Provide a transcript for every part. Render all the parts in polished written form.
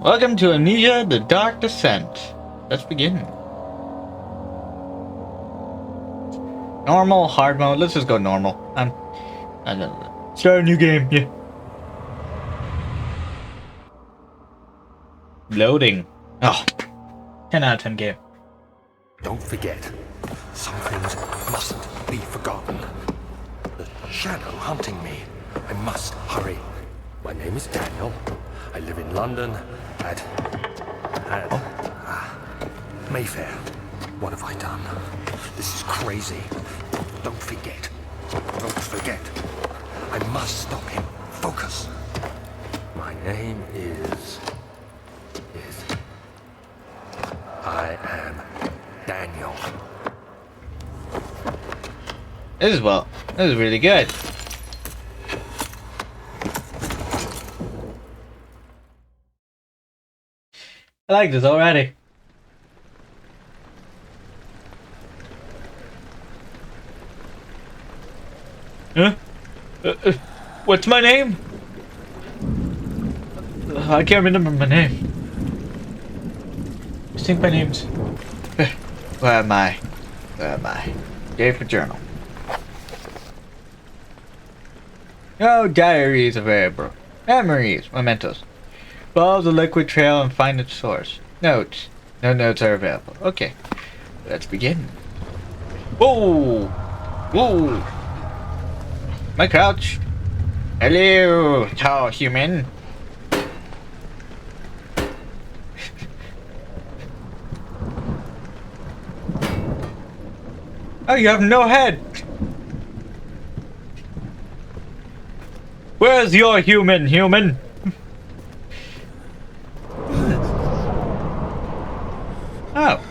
Welcome to Amnesia, the Dark Descent. Let's begin. Normal, hard mode. Let's just go normal. Start a new game. Yeah. Loading. Oh, 10 out of 10 game. Don't forget, some things mustn't be forgotten. The shadow hunting me. I must hurry. My name is Daniel. I live in London at Mayfair. What have I done? This is crazy. Don't forget. Don't forget. I must stop him. Focus. My name is... I am Daniel. This is really good. I like this already. Huh? What's my name? I can't remember my name. I think my name's... Where am I? Where am I? Gave a journal. No diaries available. Memories, mementos. Follow the liquid trail and find its source. Notes. No notes are available. Okay. Let's begin. Whoa! Whoa! My crouch. Hello, tall human. Oh, you have no head. Where's your human? Oh.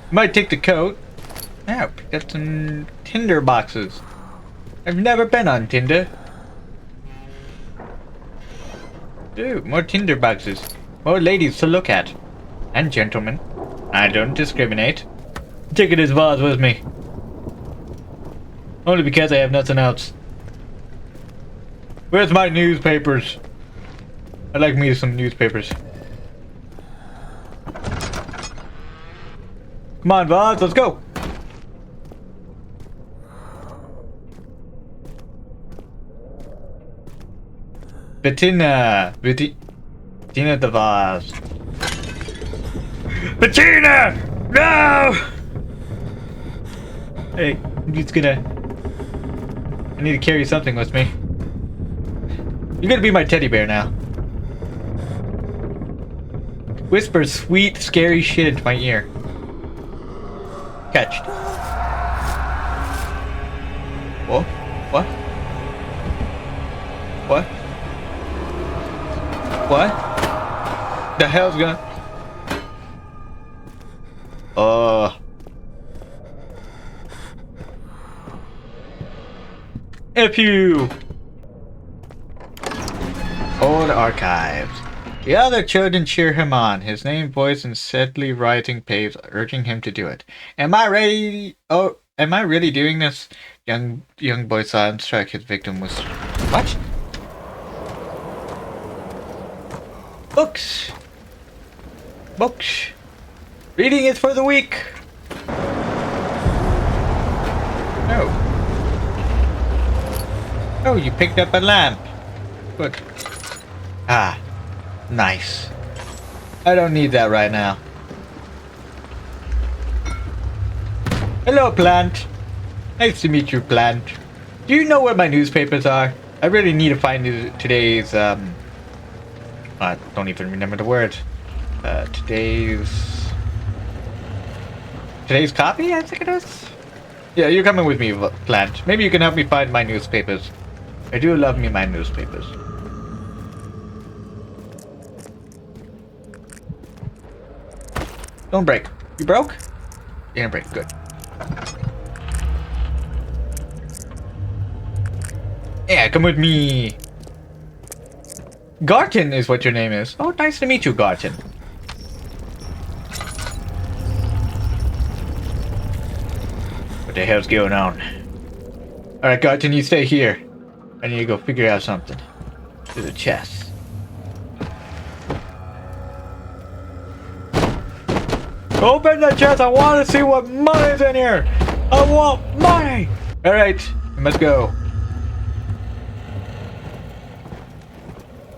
Might take the coat. Oh, got some Tinder boxes. I've never been on Tinder. Ooh, more Tinder boxes. More ladies to look at. And gentlemen. I don't discriminate. Taking this vase with me. Only because I have nothing else. Where's my newspapers? I'd like me some newspapers. Come on, vase, let's go. Bettina the vase. Bettina! No! Hey, I'm just gonna... I need to carry something with me. You're gonna be my teddy bear now. Whisper sweet, scary shit into my ear. Catched. Whoa? What? What? What? The hell's going... F you! Old archives. The other children cheer him on, his name voiced in steadily rising pace, urging him to do it. Am I ready? Oh, am I really doing this? Young boy saw him strike his victim with... What? Books! Books! Reading is for the weak! Oh. Oh, you picked up a lamp. Good. Ah. Nice. I don't need that right now. Hello, plant. Nice to meet you, plant. Do you know where my newspapers are? I really need to find today's, I don't even remember the word. Today's copy, I think it is? Yeah, you're coming with me, plant. Maybe you can help me find my newspapers. I do love me my newspapers. Don't break. You broke? You didn't break. Good. Yeah, come with me. Garten is what your name is. Oh, nice to meet you, Garten. What the hell's going on? Alright, Garten, you stay here. I need to go figure out something. There's a chest. Open the chest! I want to see what money's in here! I want money! Alright, let's go.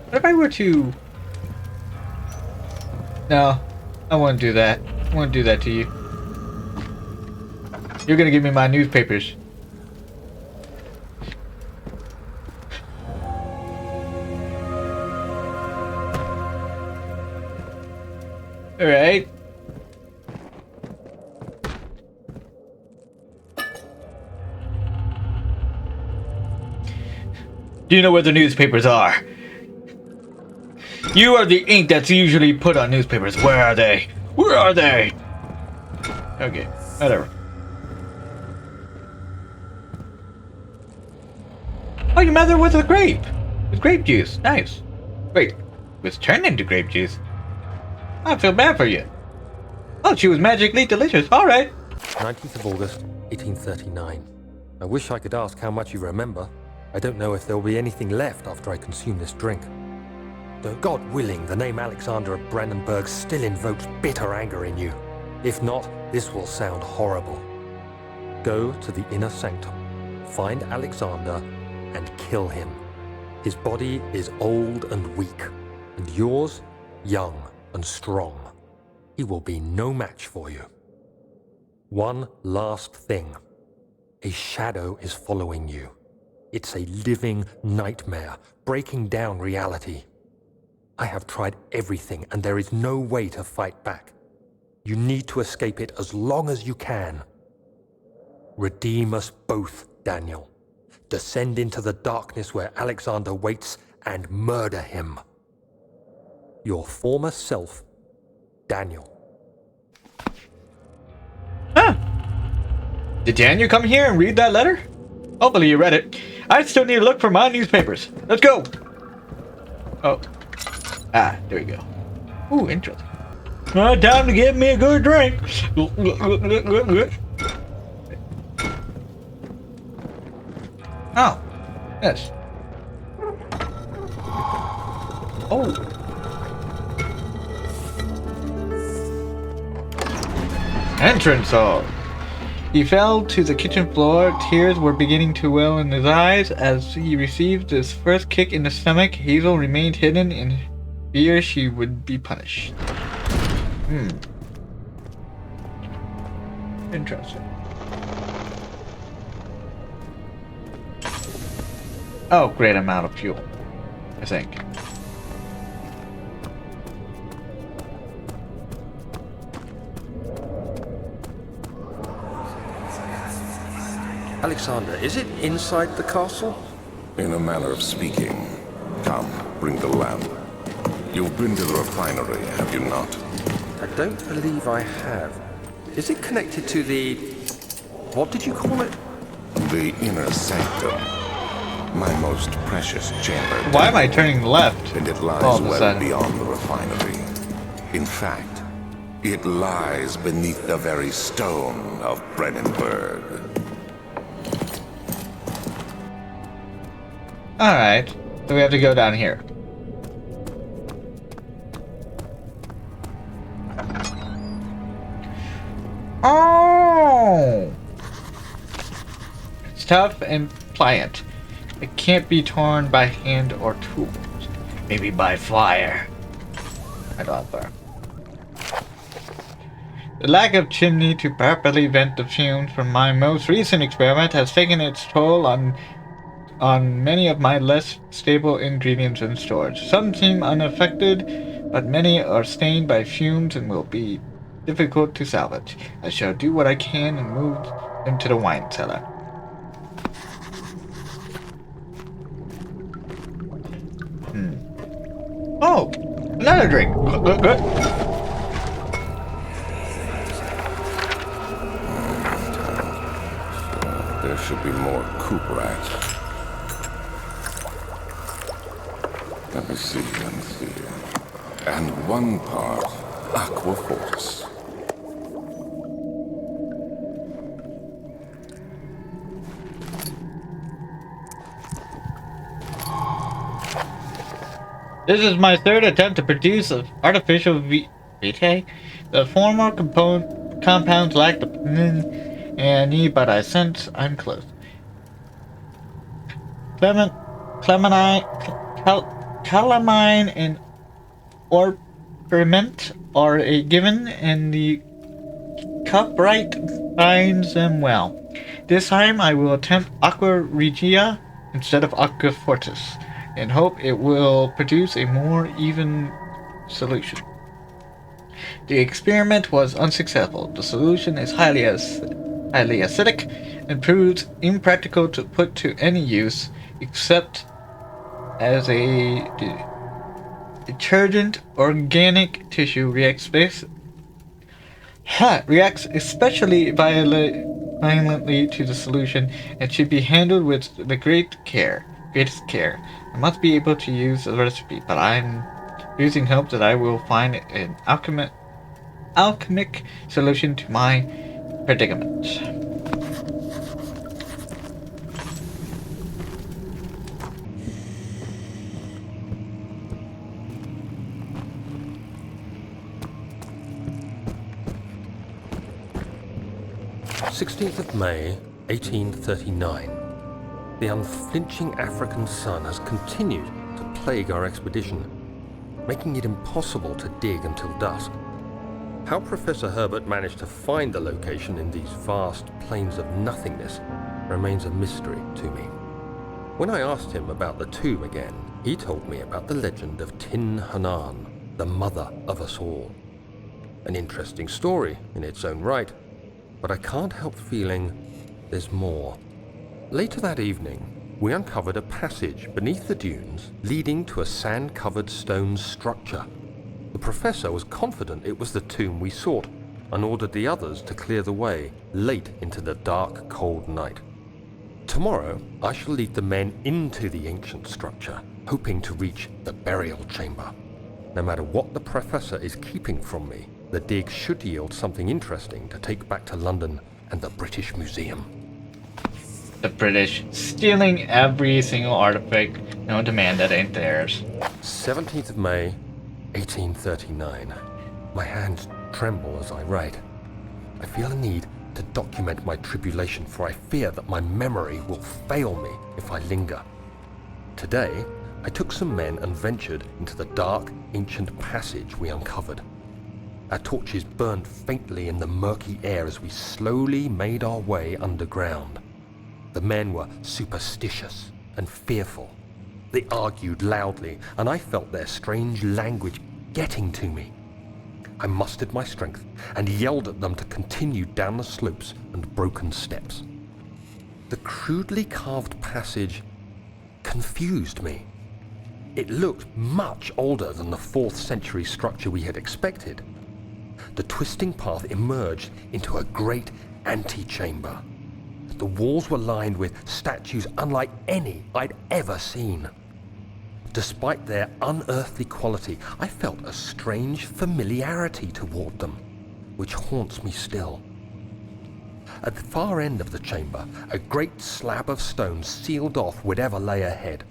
What if I were to... No, I wouldn't do that. I wouldn't do that to you. You're gonna give me my newspapers. Alright. Do you know where the newspapers are? You are the ink that's usually put on newspapers. Where are they? Where are they? Okay, whatever. Oh, your mother was a grape. With grape juice. Nice. Wait, it was turned into grape juice. I feel bad for you. Oh, she was magically delicious. Alright. 19th of August, 1839. I wish I could ask how much you remember. I don't know if there will be anything left after I consume this drink. Though God willing, the name Alexander of Brandenburg still invokes bitter anger in you. If not, this will sound horrible. Go to the inner sanctum, find Alexander, and kill him. His body is old and weak, and yours, young and strong. He will be no match for you. One last thing. A shadow is following you. It's a living nightmare, breaking down reality. I have tried everything, and there is no way to fight back. You need to escape it as long as you can. Redeem us both, Daniel. Descend into the darkness where Alexander waits and murder him. Your former self, Daniel. Huh. Did Daniel come here and read that letter? Hopefully you read it. I still need to look for my newspapers. Let's go. Oh. Ah, there we go. Ooh, interesting. Time to get me a good drink. Oh. Yes. Oh. Entrance hall. He fell to the kitchen floor. Tears were beginning to well in his eyes as he received his first kick in the stomach. Hazel remained hidden in fear she would be punished. Interesting. Oh, great amount of fuel, I think. Alexander, is it inside the castle? In a manner of speaking. Come, bring the lamp. You've been to the refinery, have you not? I don't believe I have. Is it connected to the... what did you call it? The inner sanctum. My most precious chamber. Why am I turning left? And it lies all of a well sudden? beyond the refinery. In fact, it lies beneath the very stone of Brandenburg. Alright, so we have to go down here. Oh! It's tough and pliant. It can't be torn by hand or tools. Maybe by fire. I don't have fire. The lack of chimney to properly vent the fumes from my most recent experiment has taken its toll on many of my less stable ingredients in storage. Some seem unaffected, but many are stained by fumes and will be difficult to salvage. I shall do what I can and move them to the wine cellar. Oh, another drink. There should be more coop rats. Let me see. And one part aquafortis. This is my third attempt to produce an artificial vitae. The former compounds lack the I need, but I sense I'm close. Clementine, calamine, and orpiment are a given, and the cupright finds them well. This time I will attempt aqua regia instead of aqua fortis, and hope it will produce a more even solution. The experiment was unsuccessful. The solution is highly acidic and proves impractical to put to any use except as a detergent. Organic tissue reacts especially violently to the solution and should be handled with the greatest care. I must be able to use the recipe, but I'm losing hope that I will find an alchemic solution to my predicament. 16th of May, 1839. The unflinching African sun has continued to plague our expedition, making it impossible to dig until dusk. How Professor Herbert managed to find the location in these vast plains of nothingness remains a mystery to me. When I asked him about the tomb again, he told me about the legend of Tin Hanan, the mother of us all. An interesting story in its own right, but I can't help feeling there's more. Later that evening, we uncovered a passage beneath the dunes leading to a sand-covered stone structure. The professor was confident it was the tomb we sought and ordered the others to clear the way late into the dark, cold night. Tomorrow, I shall lead the men into the ancient structure, hoping to reach the burial chamber. No matter what the professor is keeping from me, the dig should yield something interesting to take back to London and the British Museum. The British stealing every single artifact known to man that ain't theirs. 17th of May, 1839. My hands tremble as I write. I feel a need to document my tribulation, for I fear that my memory will fail me if I linger. Today, I took some men and ventured into the dark, ancient passage we uncovered. Our torches burned faintly in the murky air as we slowly made our way underground. The men were superstitious and fearful. They argued loudly, and I felt their strange language getting to me. I mustered my strength and yelled at them to continue down the slopes and broken steps. The crudely carved passage confused me. It looked much older than the 4th century structure we had expected. The twisting path emerged into a great antechamber. The walls were lined with statues unlike any I'd ever seen. Despite their unearthly quality, I felt a strange familiarity toward them, which haunts me still. At the far end of the chamber, a great slab of stone sealed off whatever lay ahead.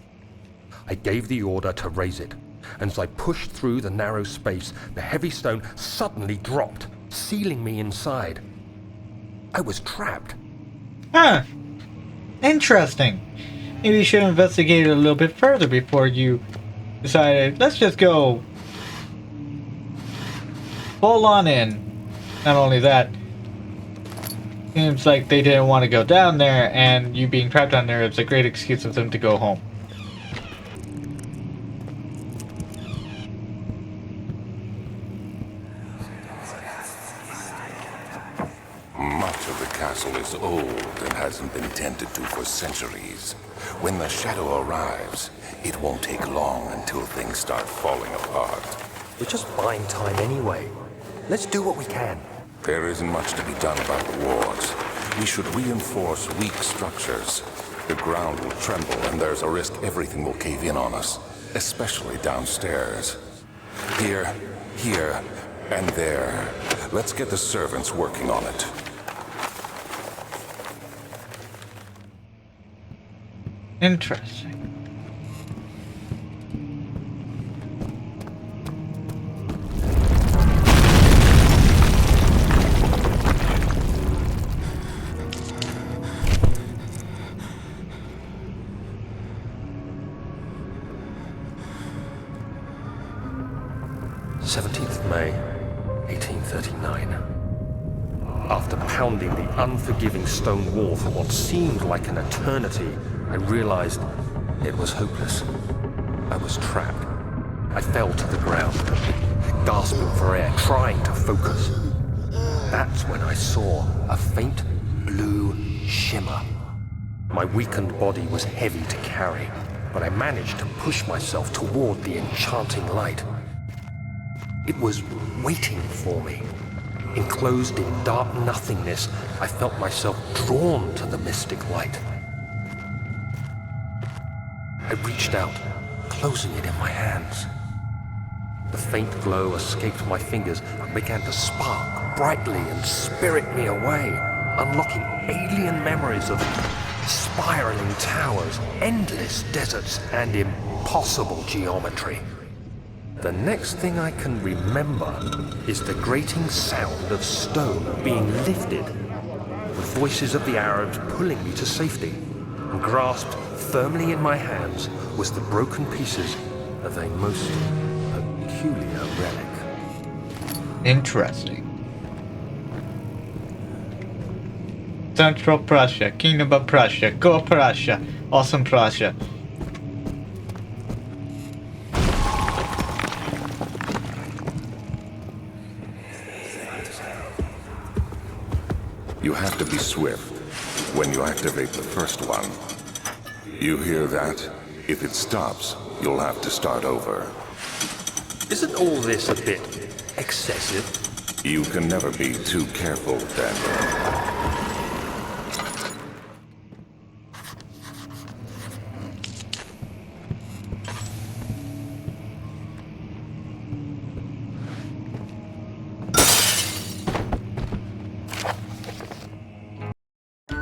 I gave the order to raise it, and as I pushed through the narrow space, the heavy stone suddenly dropped, sealing me inside. I was trapped. Huh. Interesting. Maybe you should investigate it a little bit further before you decided, let's just go full on in. Not only that, seems like they didn't want to go down there, and you being trapped down there is a great excuse for them to go home. Much of the castle is old and hasn't been tended to for centuries. When the shadow arrives, it won't take long until things start falling apart. We're just buying time anyway. Let's do what we can. There isn't much to be done about the walls. We should reinforce weak structures. The ground will tremble and there's a risk everything will cave in on us, especially downstairs. Here, and there. Let's get the servants working on it. Interesting. 17th of May, 1839. After pounding the unforgiving stone wall for what seemed like an eternity, I realized it was hopeless. I was trapped. I fell to the ground, gasping for air, trying to focus. That's when I saw a faint blue shimmer. My weakened body was heavy to carry, but I managed to push myself toward the enchanting light. It was waiting for me. Enclosed in dark nothingness, I felt myself drawn to the mystic light. I reached out, closing it in my hands. The faint glow escaped my fingers and began to spark brightly and spirit me away, unlocking alien memories of spiraling towers, endless deserts, and impossible geometry. The next thing I can remember is the grating sound of stone being lifted, the voices of the Arabs pulling me to safety, and grasped firmly in my hands was the broken pieces of a most peculiar relic. Interesting. Central Prussia, Kingdom of Prussia, go Prussia, awesome Prussia. You have to be swift when you activate the first one. You hear that? If it stops, you'll have to start over. Isn't all this a bit excessive? You can never be too careful, Daniel.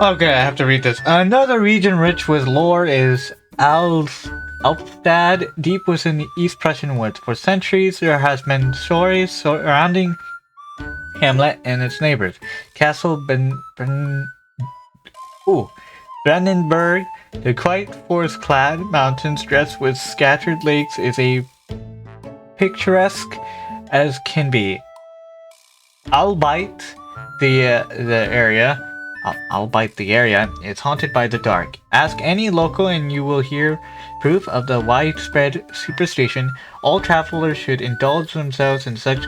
Okay, I have to read this. Another region rich with lore is Alpstad, deep within the East Prussian woods. For centuries, there has been stories surrounding Hamlet and its neighbors. Castle Brandenburg, the quite forest-clad mountains dressed with scattered lakes, is a picturesque as can be. Albeit the area. Albeit the area is haunted by the dark. Ask any local and you will hear proof of the widespread superstition. All travelers should indulge themselves in such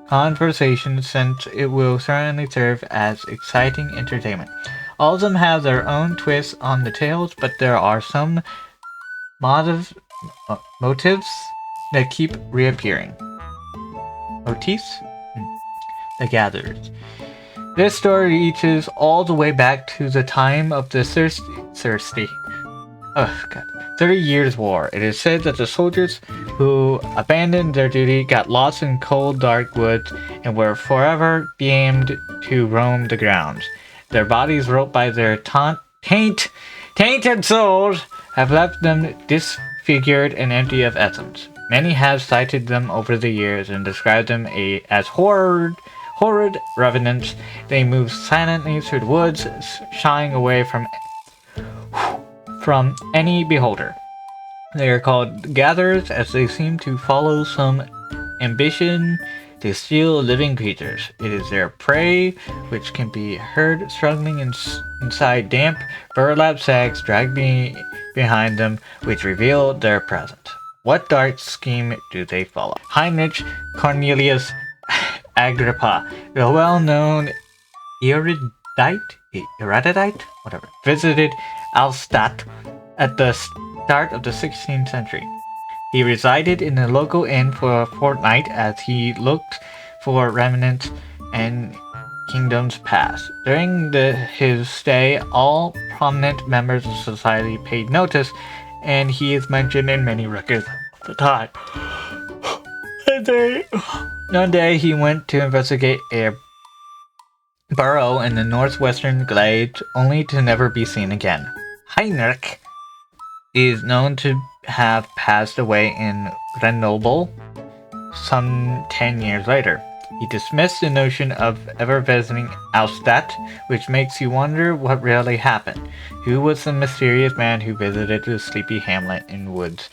conversations since it will certainly serve as exciting entertainment. All of them have their own twists on the tales, but there are some motives that keep reappearing. Motifs? The Gatherers. This story reaches all the way back to the time of the 30 Years' War. It is said that the soldiers who abandoned their duty got lost in cold, dark woods and were forever damned to roam the grounds. Their bodies, roped by their tainted souls, have left them disfigured and empty of essence. Many have cited them over the years and described them as horrid revenants. They move silently through the woods, shying away from any beholder. They are called gatherers as they seem to follow some ambition to steal living creatures. It is their prey which can be heard struggling inside damp burlap sacks dragged behind them, which reveal their presence. What dark scheme do they follow? Heinrich Cornelius Agrippa, the well-known erudite, visited Alstadt at the start of the 16th century. He resided in a local inn for a fortnight as he looked for remnants and kingdoms past. During his stay, all prominent members of society paid notice, and he is mentioned in many records of the time. One day he went to investigate a burrow in the northwestern glades, only to never be seen again. Heinrich is known to have passed away in Grenoble some 10 years later. He dismissed the notion of ever visiting Alstadt, which makes you wonder what really happened. Who was the mysterious man who visited the sleepy hamlet in the woods,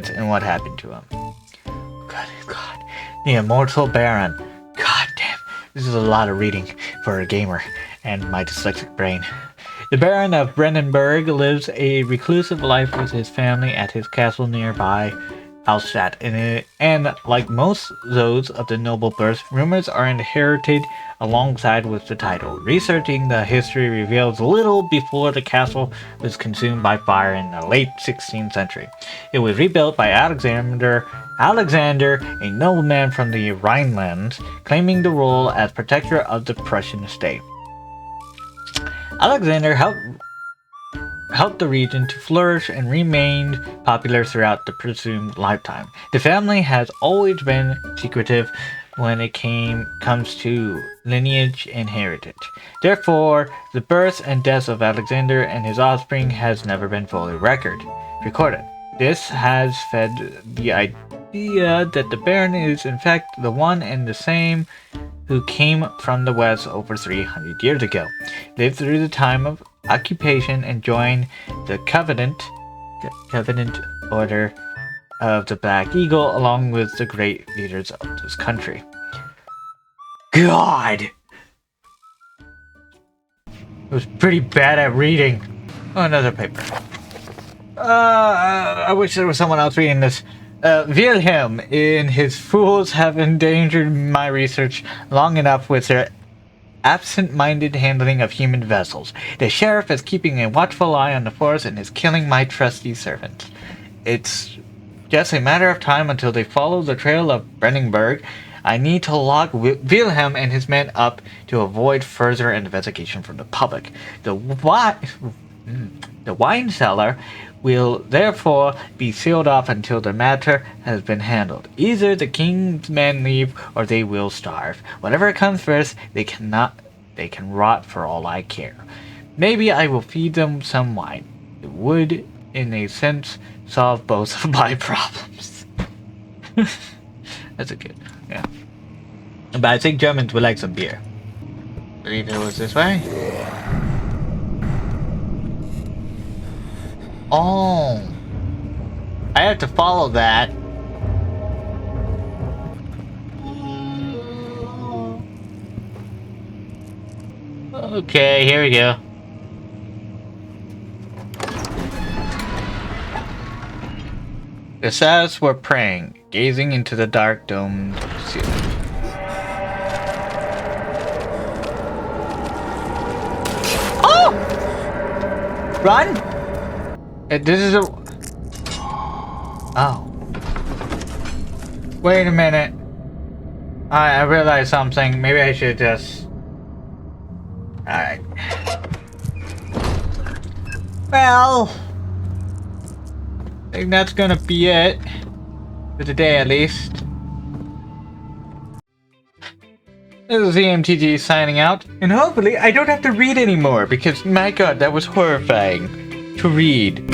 and what happened to him? God. The Immortal Baron. God damn, this is a lot of reading for a gamer and my dyslexic brain. The Baron of Brandenburg lives a reclusive life with his family at his castle nearby Alstadt, and like most those of the noble birth, rumors are inherited alongside with the title. Researching the history reveals little before the castle was consumed by fire in the late 16th century. It was rebuilt by Alexander, a nobleman from the Rhinelands, claiming the role as protector of the Prussian state. Alexander helped the region to flourish and remained popular throughout the presumed lifetime. The family has always been secretive when it comes to lineage and heritage. Therefore, the birth and death of Alexander and his offspring has never been fully recorded. This has fed the idea that the Baron is in fact the one and the same who came from the west over 300 years ago, lived through the time of occupation, and joined the Covenant Order of the Black Eagle along with the great leaders of this country. God! It was pretty bad at reading. Oh, another paper. I wish there was someone else reading this. Wilhelm and his fools have endangered my research long enough with their absent-minded handling of human vessels. The sheriff is keeping a watchful eye on the forest and is killing my trusty servants. It's just a matter of time until they follow the trail of Brandenburg. I need to lock Wilhelm and his men up to avoid further investigation from the public. The wine cellar will therefore be sealed off until the matter has been handled. Either the king's men leave or they will starve. Whatever comes first, they can rot for all I care. Maybe I will feed them some wine. It would, in a sense, solve both of my problems. That's a good, yeah. But I think Germans would like some beer. I believe it was this way. Oh, I have to follow that. Okay, here we go. The Sass were praying, gazing into the dark domed ceiling. Oh! Run! This is a... Oh. Wait a minute. I realized something. Maybe I should just... Alright. Well... I think that's gonna be it. For today, at least. This is AMTG signing out. And hopefully I don't have to read anymore. Because, my god, that was horrifying to read.